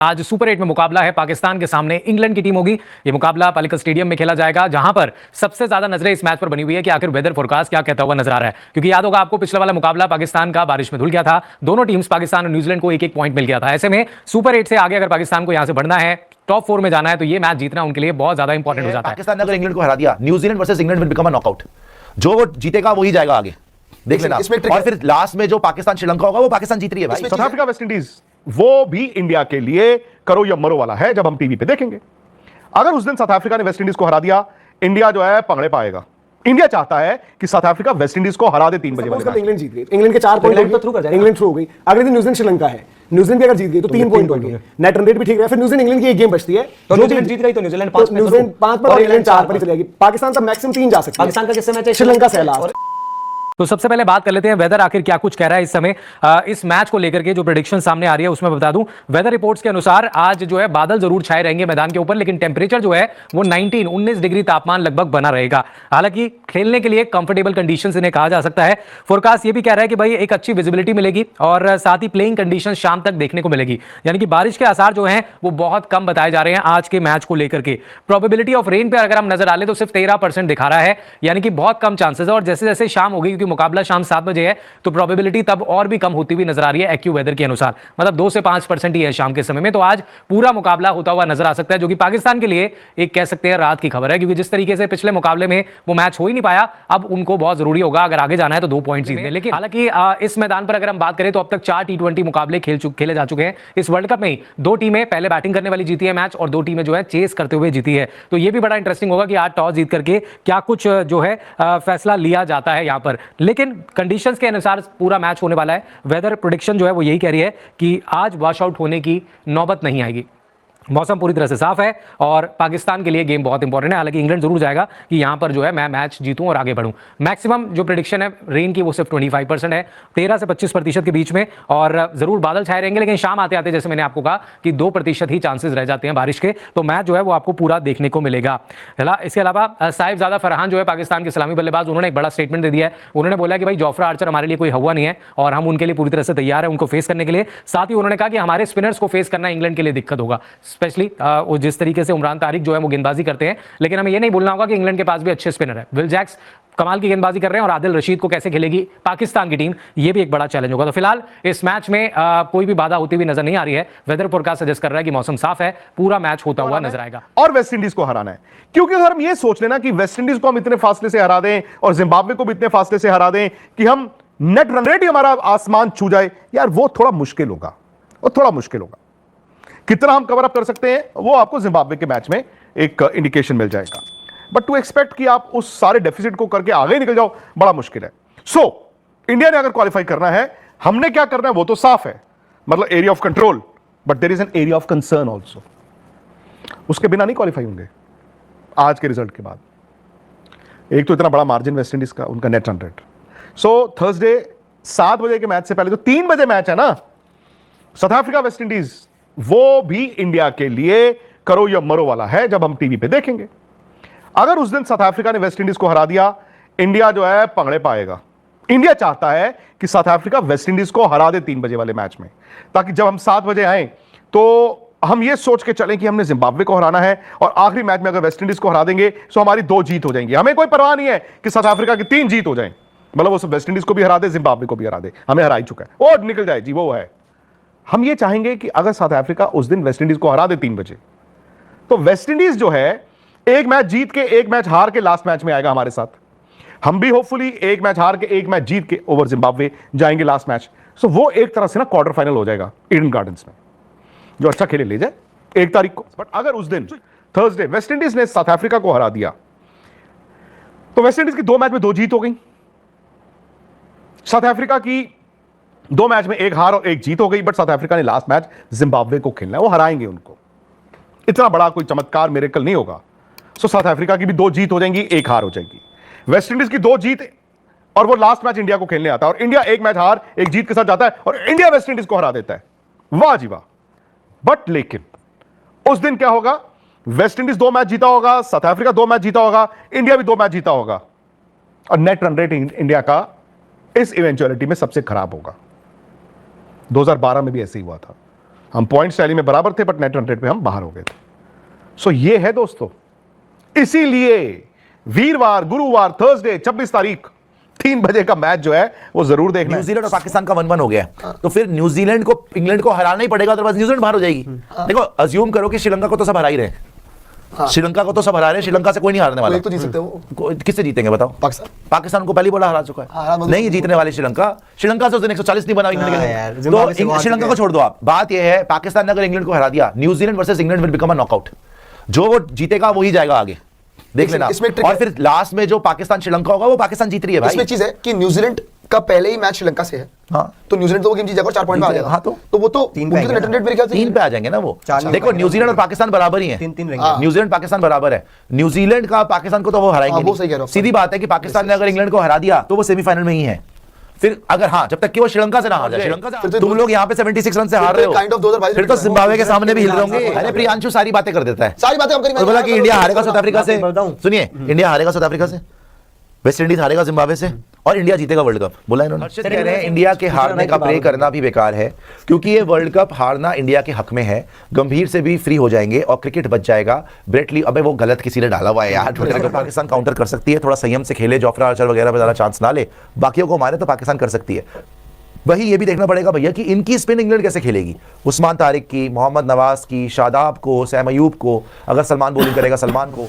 आज सुपर 8 में मुकाबला है पाकिस्तान के सामने इंग्लैंड की टीम होगी। ये मुकाबला पालिका स्टेडियम में खेला जाएगा, जहां पर सबसे ज्यादा नजरें इस मैच पर बनी हुई है कि आखिर वेदर फोरकास्ट क्या कहता हुआ नजर आ रहा है। क्योंकि याद होगा आपको, पिछला वाला मुकाबला पाकिस्तान का बारिश में धुल गया था। दोनों टीम्स पाकिस्तान और न्यूजीलैंड को एक एक पॉइंट मिल गया था। ऐसे में सुपर 8 से आगे अगर पाकिस्तान को यहां से बढ़ना है, टॉप 4 में जाना है, तो ये मैच जीतना उनके लिए बहुत ज्यादा इंपॉर्टेंट हो जाता है। पाकिस्तान ने अगर इंग्लैंड को हरा दिया, New Zealand versus England will become a knockout. जो वो जीतेगा वही जाएगा आगे, देख लेना। और फिर लास्ट में जो पाकिस्तान श्रीलंका होगा वो पाकिस्तान जीत रही है भाई। साउथ अफ्रीका वेस्ट इंडीज वो भी इंडिया के लिए करो या मरो वाला है, जब हम टीवी पे देखेंगे। अगर उस दिन साउथ अफ्रीका ने वेस्ट इंडीज को हरा दिया, इंडिया जो है पकड़े पाएगा। इंडिया चाहता है कि साउथ अफ्रीका वेस्ट इंडीज को हरा दे 3 बजे वाले। इंग्लैंड जीत गई, इंग्लैंड के 4 पॉइंट थ्रू कर जाएगा, इंग्लैंड थ्रू हो गई। अगले दिन न्यूजीलैंड श्रीलंका है, न्यूजीलैंड भी अगर जीत गई तो 3 पॉइंट हो गए, नेट रन रेट भी ठीक रहा। फिर न्यूजीलैंड इंग्लैंड की एक गेम बचती है, तो न्यूजीलैंड जीत गई तो न्यूजीलैंड 5 पर और इंग्लैंड 4 पर ही चलेगी। पाकिस्तान तक मैक्सिमम 3 जा सकती है। पाकिस्तान का किससे मैच है? श्रीलंका से लास्ट। तो सबसे पहले बात कर लेते हैं वेदर आखिर क्या कुछ कह रहा है इस समय इस मैच को लेकर के। जो प्रेडिक्शन सामने आ रही है उसमें बता दूं, वेदर रिपोर्ट्स के अनुसार आज जो है बादल जरूर छाए रहेंगे मैदान के ऊपर, लेकिन टेंपरेचर जो है वो 19 डिग्री तापमान लगभग बना रहेगा। हालांकि खेलने के लिए कंफर्टेबल कंडीशंस इन्हें कहा जा सकता है। फोरकास्ट ये भी कह रहा है कि भाई एक अच्छी विजिबिलिटी मिलेगी और साथ ही प्लेइंग कंडीशन शाम तक देखने को मिलेगी। यानी कि बारिश के आसार जो हैं वो बहुत कम बताए जा रहे हैं आज के मैच को लेकर के। प्रोबेबिलिटी ऑफ रेन पे अगर हम नजर डालें तो सिर्फ 13% दिखा रहा है, यानी कि बहुत कम चांसेस है। और जैसे जैसे शाम होगी, क्योंकि मुकाबला शाम 7 बजे है, तो प्रोबेबिलिटी तब और भी कम होती हुई नजर आ रही है एक्यू वेदर के अनुसार। मतलब 2 से 5% ही है शाम के समय में। तो आज पूरा मुकाबला होता हुआ नजर आ सकता है, जो कि पाकिस्तान के लिए एक कह सकते हैं रात की खबर है। क्योंकि जिस तरीके से पिछले मुकाबले में वो मैच हो ही नहीं पाया, अब उनको बहुत जरूरी होगा अगर आगे जाना है तो 2 पॉइंट जीतने। लेकिन हालांकि इस मैदान पर अगर हम बात करें तो अब तक 4 T20 मुकाबले खेले जा चुके हैं। इस वर्ल्ड कप में ही 2 टीमें पहले बैटिंग करने वाली जीती है मैच, और 2 टीमें जो है चेस करते हुए जीती है। तो ये भी बड़ा इंटरेस्टिंग होगा कि आज टॉस जीत करके क्या कुछ जो है फैसला लिया जाता है यहां पर। लेकिन कंडीशंस के अनुसार पूरा मैच होने वाला है। वेदर प्रेडिक्शन जो है वो यही कह रही है कि आज वॉश आउट होने की नौबत नहीं आएगी। मौसम पूरी तरह से साफ है और पाकिस्तान के लिए गेम बहुत इंपॉर्टेंट है। हालांकि इंग्लैंड जरूर जाएगा कि यहां पर जो है मैं मैच जीतूं और आगे बढ़ूं। मैक्सिमम जो प्रेडिक्शन है रेन की वो सिर्फ 25% है, 13 से 25% के बीच में। और जरूर बादल छाए रहेंगे, लेकिन शाम आते आते जैसे मैंने आपको कहा कि 2% ही चांसेस रह जाते हैं बारिश के। तो मैच जो है वो आपको पूरा देखने को मिलेगा। इसके अलावा साहिबजादा फरहान जो है पाकिस्तान के सलामी बल्लेबाज, उन्होंने एक बड़ा स्टेटमेंट दे दिया है। उन्होंने बोला कि भाई जोफ्रा आर्चर हमारे लिए कोई हवा नहीं है और हम उनके लिए पूरी तरह से तैयार है उनको फेस करने के लिए। साथ ही उन्होंने कहा कि हमारे स्पिनर्स को फेस करना इंग्लैंड के लिए दिक्कत होगा, स्पेशली जिस तरीके से उमरान तारिक जो है वो गेंदबाजी करते हैं। लेकिन हमें ये नहीं भूलना होगा कि इंग्लैंड के पास भी अच्छे स्पिनर है। विल जैक्स कमाल की गेंदबाजी कर रहे हैं और आदिल रशीद को कैसे खेलेगी पाकिस्तान की टीम, ये भी एक बड़ा चैलेंज होगा। तो फिलहाल इस मैच में कोई भी बाधा होती हुई नजर नहीं आ रही है। वेदर फोरकास्ट सजेस्ट कर रहा है कि मौसम साफ है, पूरा मैच होता हुआ नजर आएगा। और वेस्ट इंडीज को हराना है, क्योंकि अगर हम ये सोच लेना कि वेस्ट इंडीज को हम इतने फासले से हरा दें और जिम्बाब्वे को भी इतने फासले से हरा दें कि हम नेट रन रेट ही हमारा आसमान छू जाए, यार वो थोड़ा मुश्किल होगा। कितना हम कवर अप कर सकते हैं वो आपको जिम्बाब्वे के मैच में एक इंडिकेशन मिल जाएगा। बट टू एक्सपेक्ट कि आप उस सारे डेफिसिट को करके आगे निकल जाओ, बड़ा मुश्किल है। सो इंडिया ने अगर क्वालिफाई करना है, हमने क्या करना है वो तो साफ है, मतलब area of control, but there is an area of concern also. उसके बिना नहीं क्वालिफाई होंगे आज के रिजल्ट के बाद। एक तो इतना बड़ा मार्जिन वेस्ट इंडीज का, उनका net run rate. So Thursday 7 बजे के मैच से पहले जो 3 बजे मैच है ना, साउथ अफ्रीका वेस्ट इंडीज, वो भी इंडिया के लिए करो या मरो वाला है, जब हम टीवी पे देखेंगे। अगर उस दिन साउथ अफ्रीका ने वेस्ट इंडीज को हरा दिया, इंडिया जो है पकड़े पाएगा। इंडिया चाहता है कि साउथ अफ्रीका वेस्ट इंडीज को हरा दे 3 बजे वाले मैच में, ताकि जब हम 7 बजे आए तो हम ये सोच के चलें कि हमने जिम्बाब्वे को हराना है और आखिरी मैच में अगर वेस्ट इंडीज को हरा देंगे तो हमारी 2 जीत हो जाएंगी। हमें कोई परवाह नहीं है कि साउथ अफ्रीका की 3 जीत हो जाए, मतलब वो सब वेस्ट इंडीज को भी हरा दे, जिम्बाब्वे को भी हरा दे, हमें हरा ही चुका है, वो निकल जाए जी, वो है। हम ये चाहेंगे कि अगर साउथ अफ्रीका उस दिन वेस्ट इंडीज को हरा दे 3 बजे, तो वेस्ट इंडीज जो है एक मैच जीत के एक मैच हार के लास्ट मैच में आएगा हमारे साथ। हम भी होपफुली एक मैच हार के एक मैच जीत के ओवर जिम्बाब्वे जाएंगे लास्ट मैच। सो वो एक तरह से ना क्वार्टर फाइनल हो जाएगा ईडन गार्डन्स में, जो अच्छा खेले ले जाए 1 तारीख को। बट अगर उस दिन थर्सडे वेस्ट इंडीज ने साउथ अफ्रीका को हरा दिया, तो वेस्ट इंडीज की 2 मैच में 2 जीत हो गई, साउथ अफ्रीका की 2 मैच में 1 हार और 1 जीत हो गई। बट साउथ अफ्रीका ने लास्ट मैच जिम्बाब्वे को खेलना है, वो हराएंगे उनको। इतना बड़ा कोई चमत्कार मिरेकल नहीं होगा। सो साउथ अफ्रीका की भी 2 जीत हो जाएंगी, 1 हार हो जाएगी। वेस्ट इंडीज की 2 जीत और वो लास्ट मैच इंडिया को खेलने आता है, और इंडिया 1 मैच हार 1 जीत के साथ जाता है और इंडिया वेस्ट इंडीज को हरा देता है। वाह जी वाह। बट लेकिन उस दिन क्या होगा, वेस्ट इंडीज 2 मैच जीता होगा, साउथ अफ्रीका 2 मैच जीता होगा, इंडिया भी 2 मैच जीता होगा, और नेट रन रेट इंडिया का इस इवेंचुअलिटी में सबसे खराब होगा। 2012 में भी ऐसे ही हुआ था। हम पॉइंट्स टैली में बराबर थे, बट नेट रन रेट पे हम बाहर हो गए थे। सो ये है दोस्तों, इसीलिए वीरवार, गुरुवार, थर्सडे 26 तारीख 3 बजे का मैच जो है वो जरूर देखना है। न्यूजीलैंड और पाकिस्तान का 1-1 हो गया तो फिर न्यूजीलैंड को इंग्लैंड को हराना ही पड़ेगा, अदरवाइज न्यूजीलैंड बाहर हो जाएगी। देखो अज्यूम करो कि श्रीलंका को तो सब हरा ही रहे हैं, श्रीलंका को तो सब हरा रहे हैं, श्रीलंका से कोई नहीं हारने वाला। तो जीत सकते हो, किससे जीतेंगे बताओ? पाकिस्तान को पहली बोला हरा चुका है, नहीं जीतने वाले श्रीलंका से उस दिन 140 नहीं बना इंग्लैंड के लिए। तो श्रीलंका को छोड़ दो आप, बात यह है पाकिस्तान ने अगर इंग्लैंड को हरा दिया, New Zealand versus England will become a knockout. जो वो जीतेगा वही जाएगा आगे, देख लेना। और फिर लास्ट में जो पाकिस्तान श्रीलंका होगा वो पाकिस्तान जीत रही है भाई। इसमें चीज है कि न्यूजीलैंड का पहले ही मैच श्रीलंका से है, हाँ, तो न्यूजीलैंड तो वो गेम जीत जाएगा और 4 पॉइंट पे आ जाएगा। हाँ, तो वो तो उनके तो नेट रन रेट मेरे ख्याल से 3 पे आ जाएंगे ना वो। देखो न्यूजीलैंड और पाकिस्तान बराबर ही है, न्यूजीलैंड पाकिस्तान बराबर है। न्यूजीलैंड का पाकिस्तान को तो वो हराएंगे वो सही कह रहे हो। सीधी बात है कि पाकिस्तान ने अगर इंग्लैंड को हरा दिया तो वो सेमीफाइनल में ही है। फिर अगर हाँ, जब तक कि वो श्रीलंका से ना हार जाए, श्रीलंका से तुम लोग यहाँ पे 76 रन से हार रहे हो, फिर तो जिम्बाब्वे के सामने भी हिल रहे होंगे। अरे प्रियांशु सारी बातें कर देता है, सारी बातें हम करेंगे। बोला कि इंडिया हारेगा साउथ अफ्रीका से, सुनिए इंडिया हारेगा साउथ अफ्रीका से, वेस्ट इंडीज हारेगा जिम्बाब्वे से और इंडिया जीतेगा वर्ल्ड कप, बोला इन्होंने। कह रहे हैं इंडिया के हारने का प्रे करना भी बेकार है क्योंकि ये वर्ल्ड कप हारना इंडिया के हक में है। गंभीर से भी फ्री हो जाएंगे और क्रिकेट बच जाएगा। ब्रेटली, अबे वो गलत किसी ने डाला हुआ है यार ट्विटर पे। पाकिस्तान काउंटर कर सकती है, थोड़ा संयम से खेले, जोफ्रा आर्चर वगैरह पे ज्यादा चांस ना ले, बाकियों को मारे तो पाकिस्तान कर सकती है। वही ये भी देखना पड़ेगा भैया कि इनकी स्पिन इंग्लैंड कैसे खेलेगी। उस्मान तारिक की, मोहम्मद नवाज की, शादाब को, सैम अयूब को, अगर सलमान बॉलिंग करेगा सलमान को।